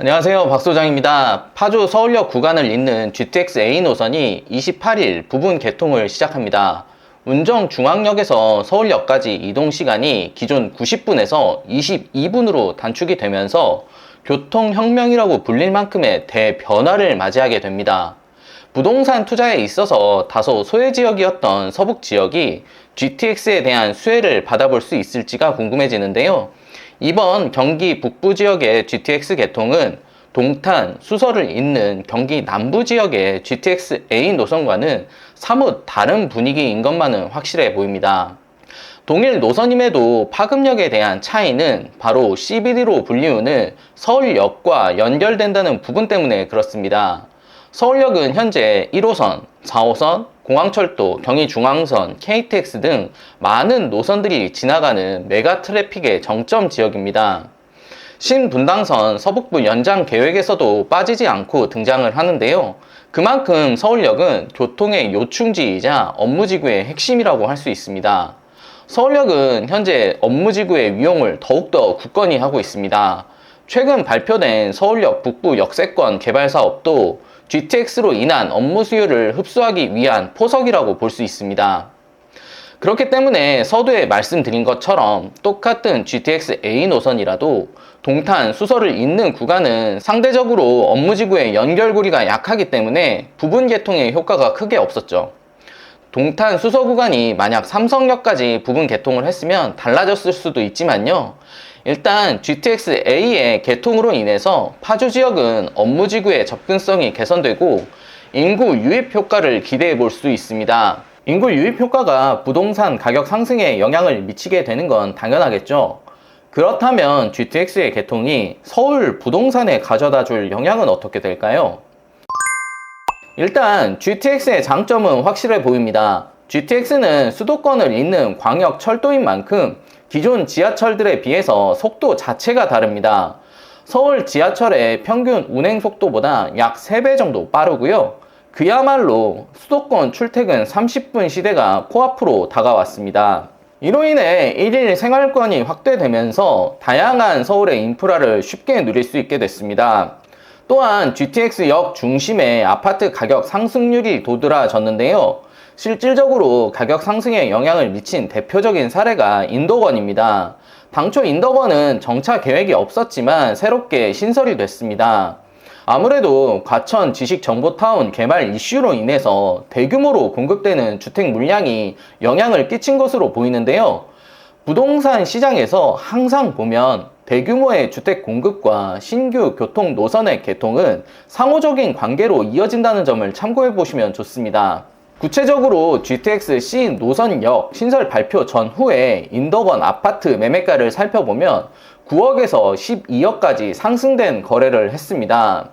안녕하세요, 박소장입니다. 파주 서울역 구간을 잇는 GTX-A 노선이 28일 부분 개통을 시작합니다. 운정중앙역에서 서울역까지 이동시간이 기존 90분에서 22분으로 단축이 되면서 교통혁명이라고 불릴 만큼의 대변화를 맞이하게 됩니다. 부동산 투자에 있어서 다소 소외지역이었던 서북지역이 GTX에 대한 수혜를 받아볼 수 있을지가 궁금해지는데요. 이번 경기 북부 지역의 GTX 개통은 동탄, 수서를 잇는 경기 남부 지역의 GTX-A 노선과는 사뭇 다른 분위기인 것만은 확실해 보입니다. 동일 노선임에도 파급력에 대한 차이는 바로 CBD로 불리우는 서울역과 연결된다는 부분 때문에 그렇습니다. 서울역은 현재 1호선, 4호선, 공항철도, 경의중앙선, KTX 등 많은 노선들이 지나가는 메가 트래픽의 정점 지역입니다. 신분당선 서북부 연장 계획에서도 빠지지 않고 등장을 하는데요. 그만큼 서울역은 교통의 요충지이자 업무지구의 핵심이라고 할 수 있습니다. 서울역은 현재 업무지구의 위용을 더욱더 굳건히 하고 있습니다. 최근 발표된 서울역 북부 역세권 개발 사업도 GTX로 인한 업무 수요를 흡수하기 위한 포석이라고 볼 수 있습니다. 그렇기 때문에 서두에 말씀드린 것처럼 똑같은 GTX-A 노선이라도 동탄, 수서를 잇는 구간은 상대적으로 업무지구의 연결고리가 약하기 때문에 부분 개통의 효과가 크게 없었죠. 동탄, 수서 구간이 만약 삼성역까지 부분 개통을 했으면 달라졌을 수도 있지만요. 일단 GTX-A의 개통으로 인해서 파주 지역은 업무지구의 접근성이 개선되고 인구 유입 효과를 기대해 볼 수 있습니다. 인구 유입 효과가 부동산 가격 상승에 영향을 미치게 되는 건 당연하겠죠. 그렇다면 GTX의 개통이 서울 부동산에 가져다 줄 영향은 어떻게 될까요? 일단 GTX의 장점은 확실해 보입니다. GTX는 수도권을 잇는 광역 철도인 만큼 기존 지하철들에 비해서 속도 자체가 다릅니다. 서울 지하철의 평균 운행 속도보다 약 3배 정도 빠르고요. 그야말로 수도권 출퇴근 30분 시대가 코앞으로 다가왔습니다. 이로 인해 1일 생활권이 확대되면서 다양한 서울의 인프라를 쉽게 누릴 수 있게 됐습니다. 또한 GTX역 중심의 아파트 가격 상승률이 도드라졌는데요. 실질적으로 가격 상승에 영향을 미친 대표적인 사례가 인덕원입니다. 당초 인덕원은 정차 계획이 없었지만 새롭게 신설이 됐습니다. 아무래도 과천 지식정보타운 개발 이슈로 인해서 대규모로 공급되는 주택 물량이 영향을 끼친 것으로 보이는데요. 부동산 시장에서 항상 보면 대규모의 주택 공급과 신규 교통 노선의 개통은 상호적인 관계로 이어진다는 점을 참고해 보시면 좋습니다. 구체적으로 GTX-C 노선역 신설 발표 전후에 인덕원 아파트 매매가를 살펴보면 9억에서 12억까지 상승된 거래를 했습니다.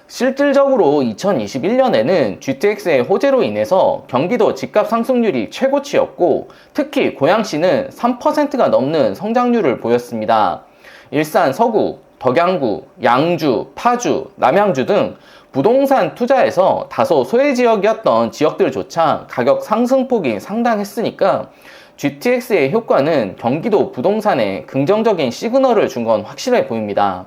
실질적으로 2021년에는 GTX의 호재로 인해서 경기도 집값 상승률이 최고치였고 특히 고양시는 3%가 넘는 성장률을 보였습니다. 일산 서구, 덕양구, 양주, 파주, 남양주 등 부동산 투자에서 다소 소외지역이었던 지역들조차 가격 상승폭이 상당했으니까 GTX의 효과는 경기도 부동산에 긍정적인 시그널을 준 건 확실해 보입니다.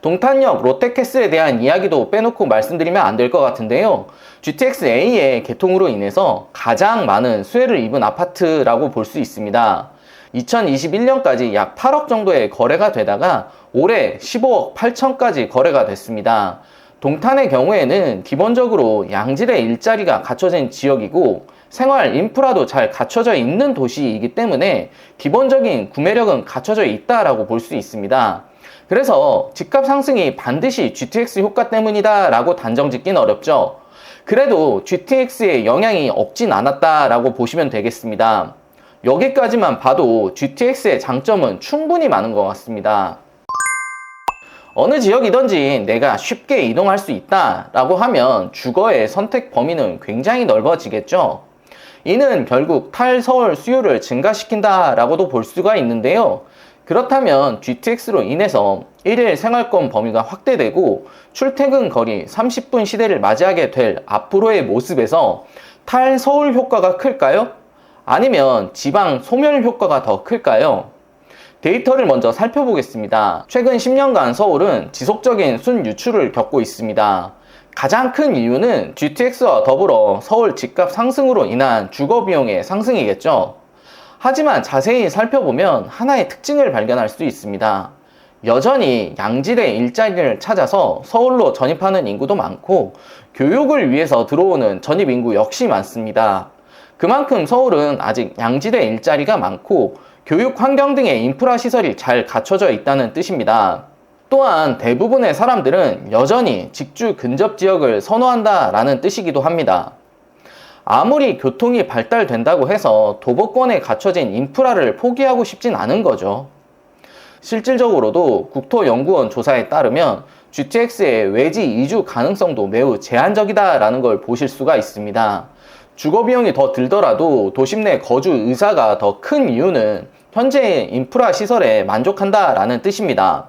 동탄역 롯데캐슬에 대한 이야기도 빼놓고 말씀드리면 안 될 것 같은데요. GTX-A의 개통으로 인해서 가장 많은 수혜를 입은 아파트라고 볼 수 있습니다. 2021년까지 약 8억 정도의 거래가 되다가 올해 15억 8천까지 거래가 됐습니다. 동탄의 경우에는 기본적으로 양질의 일자리가 갖춰진 지역이고 생활 인프라도 잘 갖춰져 있는 도시이기 때문에 기본적인 구매력은 갖춰져 있다라고 볼 수 있습니다. 그래서 집값 상승이 반드시 GTX 효과 때문이다 라고 단정 짓긴 어렵죠. 그래도 GTX의 영향이 없진 않았다라고 보시면 되겠습니다. 여기까지만 봐도 GTX의 장점은 충분히 많은 것 같습니다. 어느 지역이든지 내가 쉽게 이동할 수 있다 라고 하면 주거의 선택 범위는 굉장히 넓어지겠죠. 이는 결국 탈서울 수요를 증가시킨다 라고도 볼 수가 있는데요. 그렇다면 GTX로 인해서 1일 생활권 범위가 확대되고 출퇴근 거리 30분 시대를 맞이하게 될 앞으로의 모습에서 탈서울 효과가 클까요? 아니면 지방 소멸 효과가 더 클까요? 데이터를 먼저 살펴보겠습니다. 최근 10년간 서울은 지속적인 순유출을 겪고 있습니다. 가장 큰 이유는 GTX와 더불어 서울 집값 상승으로 인한 주거비용의 상승이겠죠. 하지만 자세히 살펴보면 하나의 특징을 발견할 수 있습니다. 여전히 양질의 일자리를 찾아서 서울로 전입하는 인구도 많고 교육을 위해서 들어오는 전입 인구 역시 많습니다. 그만큼 서울은 아직 양질의 일자리가 많고 교육 환경 등의 인프라 시설이 잘 갖춰져 있다는 뜻입니다. 또한 대부분의 사람들은 여전히 직주 근접 지역을 선호한다라는 뜻이기도 합니다. 아무리 교통이 발달된다고 해서 도보권에 갖춰진 인프라를 포기하고 싶진 않은 거죠. 실질적으로도 국토연구원 조사에 따르면 GTX의 외지 이주 가능성도 매우 제한적이다라는 걸 보실 수가 있습니다. 주거비용이 더 들더라도 도심 내 거주 의사가 더 큰 이유는 현재의 인프라 시설에 만족한다라는 뜻입니다.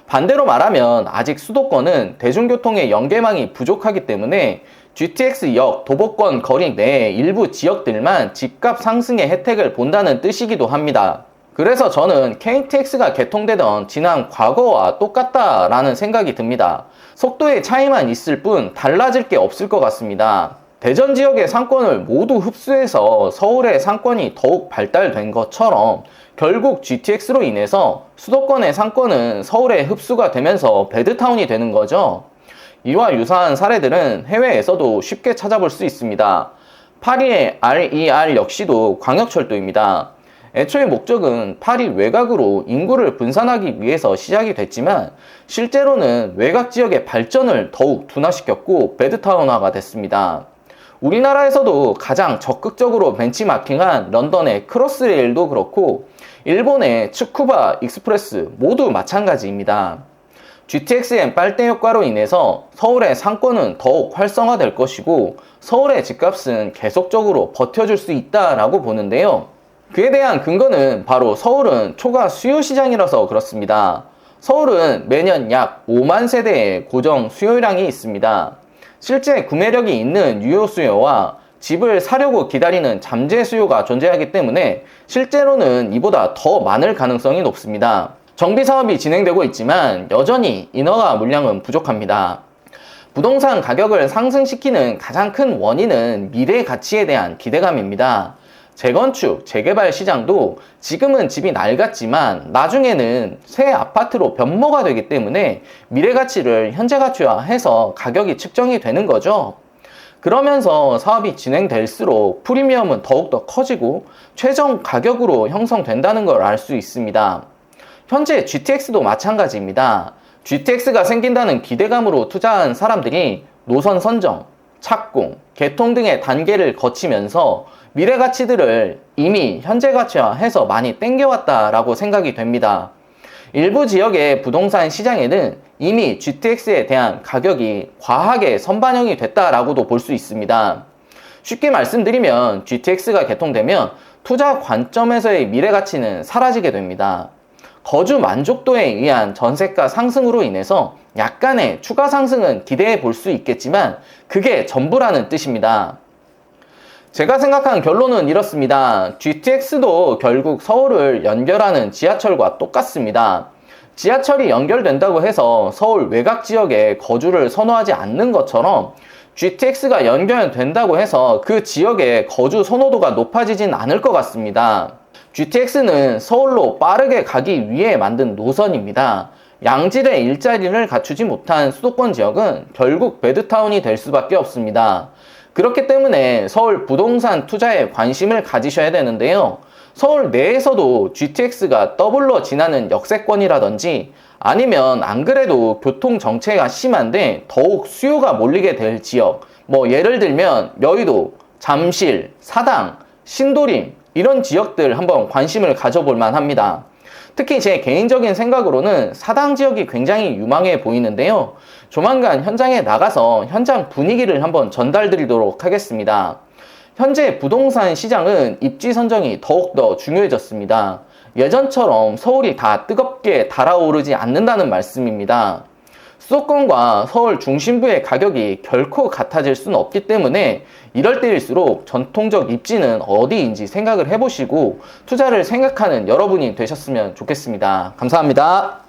반대로 말하면 아직 수도권은 대중교통의 연계망이 부족하기 때문에 GTX역 도보권 거리 내 일부 지역들만 집값 상승의 혜택을 본다는 뜻이기도 합니다. 그래서 저는 KTX가 개통되던 지난 과거와 똑같다라는 생각이 듭니다. 속도의 차이만 있을 뿐 달라질 게 없을 것 같습니다. 대전 지역의 상권을 모두 흡수해서 서울의 상권이 더욱 발달된 것처럼 결국 GTX로 인해서 수도권의 상권은 서울에 흡수가 되면서 배드타운이 되는 거죠. 이와 유사한 사례들은 해외에서도 쉽게 찾아볼 수 있습니다. 파리의 RER 역시도 광역철도입니다. 애초의 목적은 파리 외곽으로 인구를 분산하기 위해서 시작이 됐지만 실제로는 외곽 지역의 발전을 더욱 둔화시켰고 배드타운화가 됐습니다. 우리나라에서도 가장 적극적으로 벤치마킹한 런던의 크로스레일도 그렇고 일본의 츠쿠바 익스프레스 모두 마찬가지입니다. GTX의 빨대 효과로 인해서 서울의 상권은 더욱 활성화될 것이고 서울의 집값은 계속적으로 버텨줄 수 있다라고 보는데요. 그에 대한 근거는 바로 서울은 초과 수요 시장이라서 그렇습니다. 서울은 매년 약 5만 세대의 고정 수요량이 있습니다. 실제 구매력이 있는 유효 수요와 집을 사려고 기다리는 잠재 수요가 존재하기 때문에 실제로는 이보다 더 많을 가능성이 높습니다. 정비 사업이 진행되고 있지만 여전히 인허가 물량은 부족합니다. 부동산 가격을 상승시키는 가장 큰 원인은 미래 가치에 대한 기대감입니다. 재건축, 재개발 시장도 지금은 집이 낡았지만 나중에는 새 아파트로 변모가 되기 때문에 미래 가치를 현재 가치화해서 가격이 측정이 되는 거죠. 그러면서 사업이 진행될수록 프리미엄은 더욱더 커지고 최종 가격으로 형성된다는 걸 알 수 있습니다. 현재 GTX도 마찬가지입니다. GTX가 생긴다는 기대감으로 투자한 사람들이 노선 선정, 착공, 개통 등의 단계를 거치면서 미래 가치들을 이미 현재 가치화해서 많이 땡겨왔다라고 생각이 됩니다. 일부 지역의 부동산 시장에는 이미 GTX에 대한 가격이 과하게 선반영이 됐다라고도 볼 수 있습니다. 쉽게 말씀드리면 GTX가 개통되면 투자 관점에서의 미래 가치는 사라지게 됩니다. 거주 만족도에 의한 전세가 상승으로 인해서 약간의 추가 상승은 기대해 볼 수 있겠지만 그게 전부라는 뜻입니다. 제가 생각한 결론은 이렇습니다. GTX도 결국 서울을 연결하는 지하철과 똑같습니다. 지하철이 연결된다고 해서 서울 외곽 지역에 거주를 선호하지 않는 것처럼 GTX가 연결된다고 해서 그 지역의 거주 선호도가 높아지진 않을 것 같습니다. GTX는 서울로 빠르게 가기 위해 만든 노선입니다. 양질의 일자리를 갖추지 못한 수도권 지역은 결국 배드타운이 될 수밖에 없습니다. 그렇기 때문에 서울 부동산 투자에 관심을 가지셔야 되는데요. 서울 내에서도 GTX가 더블로 지나는 역세권이라든지 아니면 안 그래도 교통 정체가 심한데 더욱 수요가 몰리게 될 지역, 예를 들면 여의도, 잠실, 사당, 신도림 이런 지역들 한번 관심을 가져볼 만합니다. 특히 제 개인적인 생각으로는 사당 지역이 굉장히 유망해 보이는데요. 조만간 현장에 나가서 현장 분위기를 한번 전달드리도록 하겠습니다. 현재 부동산 시장은 입지 선정이 더욱더 중요해졌습니다. 예전처럼 서울이 다 뜨겁게 달아오르지 않는다는 말씀입니다. 수도권과 서울 중심부의 가격이 결코 같아질 수는 없기 때문에 이럴 때일수록 전통적 입지는 어디인지 생각을 해보시고 투자를 생각하는 여러분이 되셨으면 좋겠습니다. 감사합니다.